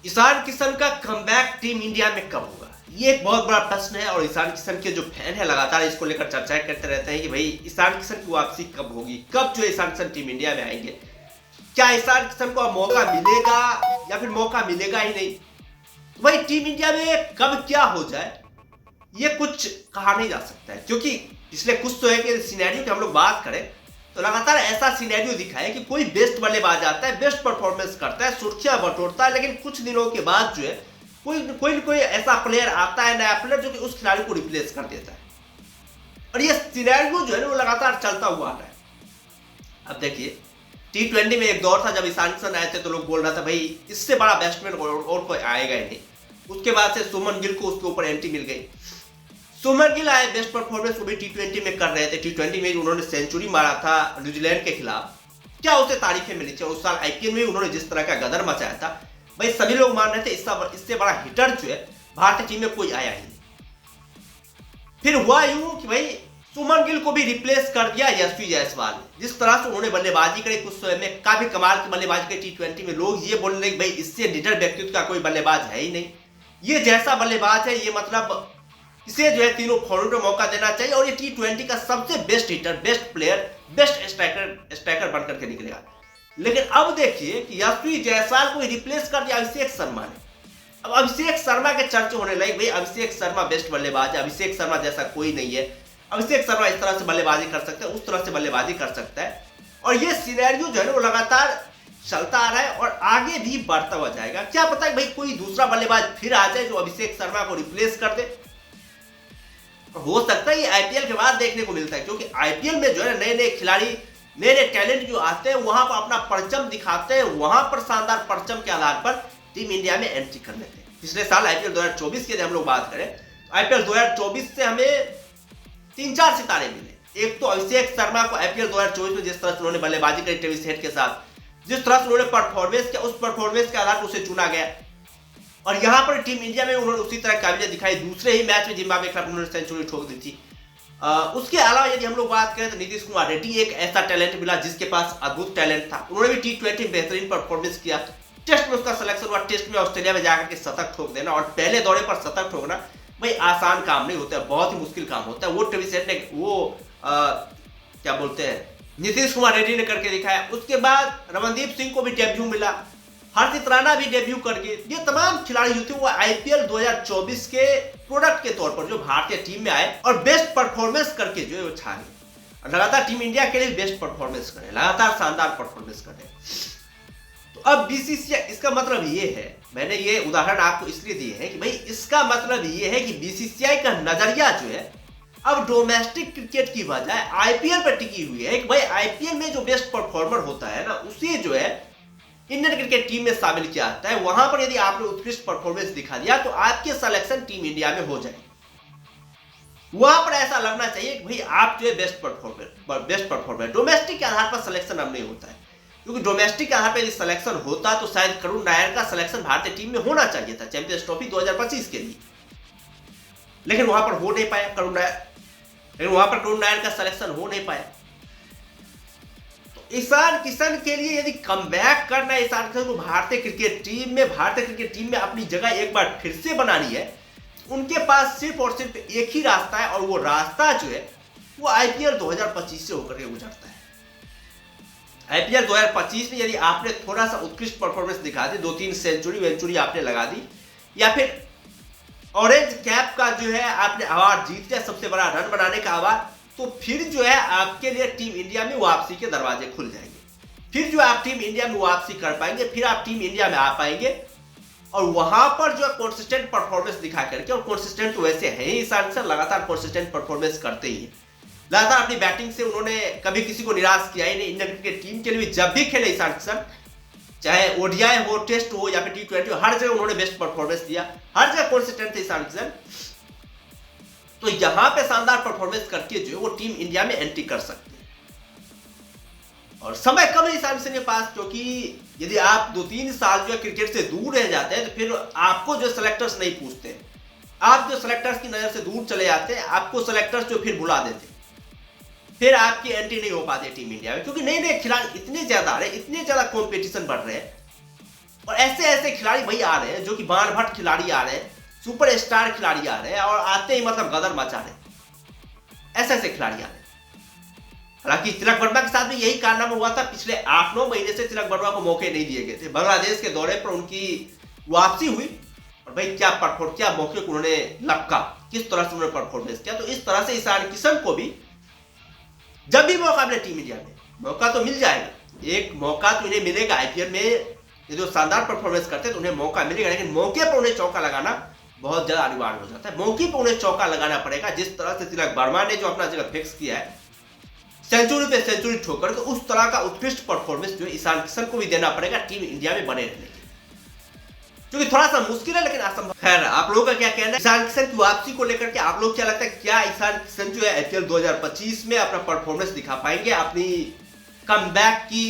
ईशान किशन का comeback team India में कब होगा? ये एक बहुत बड़ा प्रश्न है और ईशान किशन के जो फैन है लगातार इसको लेकर चर्चाएं करते रहते हैं कि भाई ईशान किशन की वापसी कब होगी, कब जो ईशान किशन टीम इंडिया में आएंगे, क्या ईशान किशन को अब मौका मिलेगा या फिर मौका मिलेगा ही नहीं। तो भाई टीम इंडिया में कब क्या हो जाए ये कुछ कहा नहीं जा सकता है, क्योंकि पिछले कुछ तो है कि सिनेरियो की हम लोग बात करें तो लगातार ऐसा सिनेरियो दिखा है कि कोई बेस्ट बल्लेबाज आता है, बेस्ट परफॉर्मेंस करता है, सुर्खियां बटोरता है, लेकिन कुछ दिनों के बाद जो है कोई ऐसा प्लेयर आता है, नया प्लेयर, जो कि उस खिलाड़ी को रिप्लेस कर देता है। और ये सिनेरियो जो है वो लगातार चलता हुआ आ रहा है। अब देखिए T20 में एक दौर था जब ईशान किशन आए थे तो लोग बोल रहा था भाई इससे बड़ा बैट्समैन और कोई आएगा ही नहीं। उसके बाद से सुमन गिल को उसके ऊपर एंट्री मिल गई। सुमन गिल आए, बेस्ट परफॉर्मेंस वो भी T20 में कर रहे थे। T20 में उन्होंने सेंचुरी मारा था न्यूजीलैंड के खिलाफ, क्या उसे तारीफें मिली थी। उस साल आईपीएल में उन्होंने जिस तरह का गदर मचाया था, भाई सभी लोग मान रहे थे इससे बड़ा हिटर जो है भारतीय टीम में कोई आया ही नहीं। फिर हुआ यूं कि भाई सुमन गिल को भी रिप्लेस कर दिया यशस्वी जायसवाल ने। जिस तरह से उन्होंने बल्लेबाजी करी कुछ समय में, काफी कमाल की बल्लेबाजी करी T20 में। लोग ये बोल रहे भाई इससे निडर व्यक्तित्व का कोई बल्लेबाज है ही नहीं, ये जैसा बल्लेबाज है ये मतलब इसे जो है तीनों फॉरवर्ड में मौका देना चाहिए और ये T20 का सबसे best hitter, best player, best striker बनकर के निकलेगा। लेकिन अब देखिए कि यशस्वी जायसवाल को रिप्लेस कर दिया अभिषेक शर्मा ने। अब अभिषेक शर्मा के चर्चे होने लगे, भाई अभिषेक शर्मा बेस्ट बल्लेबाज है, अभिषेक शर्मा जैसा कोई नहीं है, अभिषेक शर्मा इस तरह से बल्लेबाजी कर सकता है, उस तरह से बल्लेबाजी कर सकता है। और ये सिनेरियो जो है वो लगातार चलता आ रहा है और आगे भी बढ़ता हुआ जाएगा। क्या पता है भाई कोई दूसरा बल्लेबाज फिर आ जाए जो अभिषेक शर्मा को रिप्लेस कर दे। हो सकता है ये आईपीएल के बाद देखने को मिलता है, क्योंकि आईपीएल में जो है नए नए खिलाड़ी, नए नए टैलेंट जो आते हैं वहां पर अपना परचम दिखाते हैं, वहां पर शानदार परचम के आधार पर टीम इंडिया में एंट्री कर लेते हैं। पिछले साल आईपीएल 2024 की यदि हम लोग बात करें, आईपीएल 2024 से हमें 3-4 सितारे मिले। एक तो अभिषेक शर्मा को आईपीएल 2024 में जिस तरह से उन्होंने बल्लेबाजी करी ट्रेविस हेड के साथ, जिस तरह से उन्होंने परफॉर्मेंस किया, उस परफॉर्मेंस के आधार पर उसे चुना गया। और यहां पर टीम इंडिया में उन्होंने उसी तरह काबिलियत दिखाई। दूसरे ही मैच में जिम्बाब्वे के खिलाफ उन्होंने सेंचुरी ठोक दी थी। उसके अलावा यदि हम लोग बात करें तो नीतीश कुमार रेड्डी एक ऐसा टैलेंट मिला जिसके पास अद्भुत टैलेंट था। उन्होंने भी T20 में बेहतरीन परफॉर्मेंस किया। टेस्ट में उसका सिलेक्शन हुआ, टेस्ट में ऑस्ट्रेलिया में जाकर के शतक ठोक देना, और पहले दौरे पर शतक ठोकना भाई आसान काम नहीं होता है, बहुत ही मुश्किल काम होता है। वो ट्रेविस हेड ने क्या बोलते हैं नीतीश कुमार रेड्डी ने करके दिखाया। उसके बाद रमनदीप सिंह को भी डेब्यू मिला, हर्षित राणा भी डेब्यू कर गए। ये तमाम खिलाड़ी जो थे वो आईपीएल 2024 के प्रोडक्ट के तौर पर जो भारतीय टीम में आए और बेस्ट परफॉर्मेंस करके जो है वो छा गए। लगातार टीम इंडिया के लिए बेस्ट परफॉर्मेंस करें, लगातार शानदार परफॉर्मेंस करें। तो अब बीसीसीआई, इसका मतलब ये है, मैंने ये उदाहरण आपको इसलिए दिए हैं कि भाई इसका मतलब ये है कि बीसीसीआई का नजरिया जो है अब डोमेस्टिक क्रिकेट की बजाय आईपीएल पर टिकी हुई है कि भाई आईपीएल में जो बेस्ट परफॉर्मर होता है ना उसे जो है इंडियन क्रिकेट टीम में शामिल किया जाता है। वहां पर यदि आपने उत्कृष्ट परफॉर्मेंस दिखा दिया तो आपके सिलेक्शन टीम इंडिया में हो जाएगी। वहां पर ऐसा लगना चाहिए कि भाई आप जो है बेस्ट परफॉर्मर। डोमेस्टिक के आधार पर सिलेक्शन अब नहीं होता है, क्योंकि डोमेस्टिक के आधार पर यदि सिलेक्शन होता तो शायद करुण नायर का सिलेक्शन भारतीय टीम में होना चाहिए था चैंपियंस ट्रॉफी 2025 के लिए, लेकिन वहां पर हो नहीं पाया करुण नायर का सिलेक्शन हो नहीं पाया। ईशान किशन के लिए यदि कमबैक करना है, ईशान किशन को भारतीय क्रिकेट टीम में अपनी जगह एक बार फिर से बनानी है, उनके पास सिर्फ और सिर्फ एक ही रास्ता है, और वो रास्ता जो है वो आईपीएल 2025 से होकर के गुजरता है। आईपीएल 2025 में यदि आपने थोड़ा सा उत्कृष्ट परफॉर्मेंस दिखा दी, 2-3 सेंचुरी आपने लगा दी, या फिर ऑरेंज कैप का जो है आपने अवार्ड जीत लिया, सबसे बड़ा रन बनाने का अवार्ड, तो फिर जो है आपके लिए टीम इंडिया में वापसी के दरवाजे खुल जाएंगे। फिर जो आप टीम इंडिया में वापसी कर पाएंगे, फिर आप टीम इंडिया में आ पाएंगे और वहां पर जो कंसिस्टेंट परफॉर्मेंस दिखा करके, और कंसिस्टेंट तो वैसे है ही ईशान किशन, लगातार कंसिस्टेंट परफॉर्मेंस करते ही है। लगातार अपनी बैटिंग से उन्होंने कभी किसी को निराश किया ही नहीं। इंडियन क्रिकेट टीम के लिए भी जब भी खेले ईशान किशन, चाहे ओडीआई हो, टेस्ट हो या फिर T20 हो, हर जगह उन्होंने बेस्ट परफॉर्मेंस दिया, हर जगह कंसिस्टेंट थे ईशान किशन। तो यहां पे शानदार परफॉर्मेंस करके जो है वो टीम इंडिया में एंट्री कर सकते हैं। और समय कम है ईशान किशन के पास, क्योंकि यदि आप 2-3 साल जो है क्रिकेट से दूर रह जाते हैं तो फिर आपको जो सिलेक्टर्स नहीं पूछते, आप जो सिलेक्टर्स की नजर से दूर चले जाते हैं, आपको सिलेक्टर्स जो फिर भुला देते, फिर आपकी एंट्री नहीं हो पाती टीम इंडिया में, क्योंकि नए नए खिलाड़ी इतने ज्यादा आ रहे हैं, इतने ज्यादा कॉम्पिटिशन बढ़ रहे हैं और ऐसे ऐसे खिलाड़ी भाई आ रहे हैं जो कि बाण भट्ट खिलाड़ी आ रहे हैं, सुपर स्टार खिलाड़ी आ रहे हैं और आते ही मतलब गदर मचा रहे हैं, ऐसे ऐसे खिलाड़ी आ रहे हैं। हालांकि तिलक वर्मा के साथ भी यही कारनामा हुआ था। पिछले 8-9 महीने से तिलक वर्मा को मौके नहीं दिए गए थे। बांग्लादेश के दौरे पर उनकी वापसी हुई और भाई क्या मौके को उन्होंने लपका, किस तरह से उन्होंने परफॉर्मेंस किया। तो इस तरह से ईशान किशन को भी जब भी मौका मिले टीम इंडिया में, मौका तो मिल जाएगा, एक मौका तो इन्हें मिलेगा। आईपीएल में ये जो शानदार परफॉर्मेंस करते हैं तो उन्हें मौका मिलेगा, लेकिन मौके पर उन्हें चौका लगाना बहुत ज्यादा अनिवार्य हो जाता है। मौके पर उन्हें चौका लगाना पड़ेगा। जिस तरह से तिलक वर्मा ने जो अपना जगह फिक्स किया है, सेंचुरी पे सेंचुरी ठोकर, तो उस तरह का उत्कृष्ट परफॉर्मेंस जो है ईशान किशन को भी देना पड़ेगा टीम इंडिया में बने रहने के लिए, जो कि थोड़ा सा मुश्किल है लेकिन असंभव। खैर, आप लोगों का क्या कहना है ईशान किशन की वापसी को लेकर के? आप लोग क्या लगता है, क्या ईशान किशन जो है आईपीएल 2025 में अपना परफॉर्मेंस दिखा पाएंगे, अपनी कमबैक की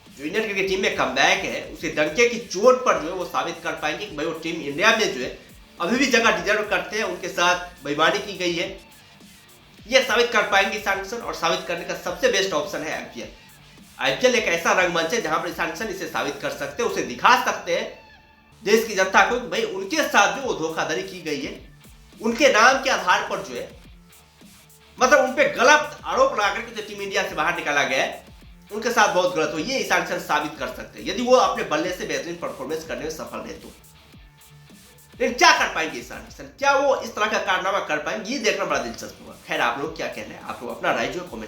जो इंडियन क्रिकेट टीम में कमबैक है उसे डंके की चोट पर जो है वो साबित कर पाएंगे कि भाई वो टीम इंडिया में जो है अभी भी जगह डिजर्व करते हैं, उनके साथ बेईमानी की गई है, ये साबित कर पाएंगे ईशान किशन। और साबित करने का सबसे बेस्ट ऑप्शन है आईपीएल। आईपीएल एक ऐसा रंगमंच है जहां पर ईशान किशन इसे साबित कर सकते हैं, उसे दिखा सकते हैं देश की जनता को कि भाई उनके साथ जो वो धोखाधड़ी की गई है, उनके नाम के आधार पर जो है मतलब उन पे गलत आरोप लगा करके टीम इंडिया से बाहर निकाला गया है, उनके साथ बहुत गलत हो, ये ईशान किशन साबित कर सकते हैं यदि वो अपने बल्ले से बेहतरीन परफॉर्मेंस करने में सफल रहे तो। लेकिन क्या कर पाएंगे ईशान किशन, क्या वो इस तरह का कारनामा कर पाएंगे, ये देखना बड़ा दिलचस्प होगा। खैर, आप लोग क्या कहना है, आप लोग अपना राय जो है कमेंट